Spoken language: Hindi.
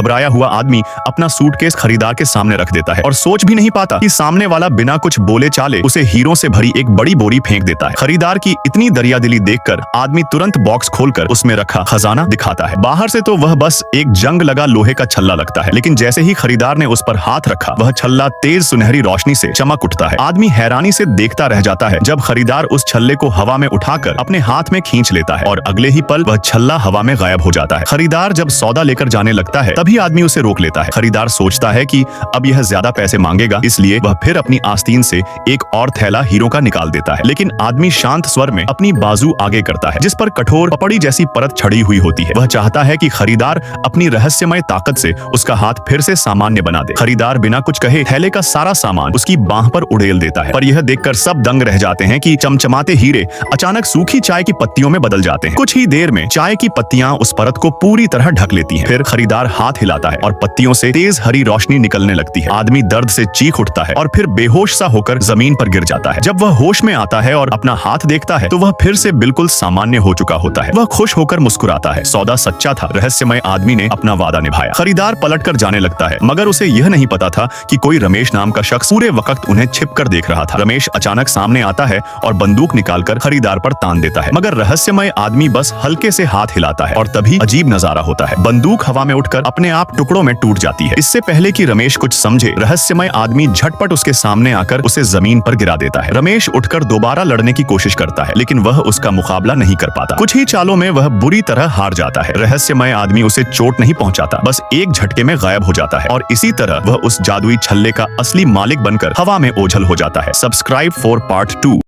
घबराया हुआ आदमी अपना सूटकेस खरीदार के सामने रख देता है और सोच भी नहीं पाता कि सामने वाला बिना कुछ बोले चाले उसे हीरों से भरी एक बड़ी बोरी फेंक देता है। खरीदार की इतनी दरियादिली देखकर आदमी तुरंत बॉक्स खोलकर उसमें रखा खजाना दिखाता है। बाहर से तो वह बस एक जंग लगा लोहे का छल्ला लगता है, लेकिन जैसे ही खरीदार ने उस पर हाथ रखा वह छल्ला तेज सुनहरी रोशनी से चमक उठता है। आदमी हैरानी से देखता रह जाता है जब खरीदार उस छल्ले को हवा में उठाकर अपने हाथ में खींच लेता है और अगले ही पल वह छल्ला हवा में गायब हो जाता है। खरीदार जब सौदा लेकर जाने लगता है तभी आदमी उसे रोक लेता है। खरीदार सोचता है कि अब यह ज्यादा पैसे मांगेगा, इसलिए वह फिर अपनी आस्तीन से एक और थैला हीरों का निकाल देता है। लेकिन आदमी शांत स्वर में अपनी बाजू आगे करता है जिस पर कठोर पपड़ी जैसी परत चढ़ी हुई होती है। वह चाहता है कि खरीदार अपनी रहस्यमय ताकत से उसका हाथ फिर से सामान्य बना दे। खरीदार बिना कुछ कहे थैले का सारा सामान उसकी बाह पर उड़ेल देता है, पर यह देखकर सब दंग रह जाते हैं कि चमचमाते हीरे अचानक सूखी चाय की पत्तियों में बदल जाते हैं। कुछ ही देर में चाय की पत्तियां उस परत को पूरी तरह ढक लेती हैं। फिर खरीदार हाथ हिलाता है और पत्तियों से तेज हरी रोशनी निकलने लगती है। आदमी दर्द से चीख उठता है और फिर बेहोश सा होकर जमीन पर गिर जाता है। जब वह होश में आता है और अपना हाथ देखता है तो वह फिर से बिल्कुल सामान्य हो चुका होता है। वह खुश होकर मुस्कुराता है। सौदा सच्चा था, रहस्यमय आदमी ने अपना वादा निभाया। खरीदार पलटकर जाने लगता है, मगर उसे यह नहीं पता था कि कोई रमेश नाम का शख्स पूरे वक्त उन्हें छिपकर देख रहा था। रमेश अचानक सामने आता है और बंदूक निकालकर खरीदार पर तान देता है, मगर रहस्यमय आदमी बस हल्के से हाथ हिलाता है और तभी अजीब नजारा होता है। बंदूक हवा में उठकर अपने आप टुकड़ों में टूट जाती है। इससे पहले कि रमेश कुछ समझे, रहस्यमय आदमी झटपट उसके सामने आकर उसे जमीन पर गिरा देता है। रमेश उठकर दोबारा लड़ने की कोशिश करता है, लेकिन वह उसका मुकाबला नहीं कर पाता। कुछ ही चालों में वह बुरी तरह हार जाता है। रहस्यमय आदमी उसे चोट नहीं पहुंचाता, बस एक झटके में गायब हो जाता है और इसी तरह वह उस जादुई छल्ले का असली मालिक बनकर हवा में ओझल हो जाता है। Subscribe for part 2।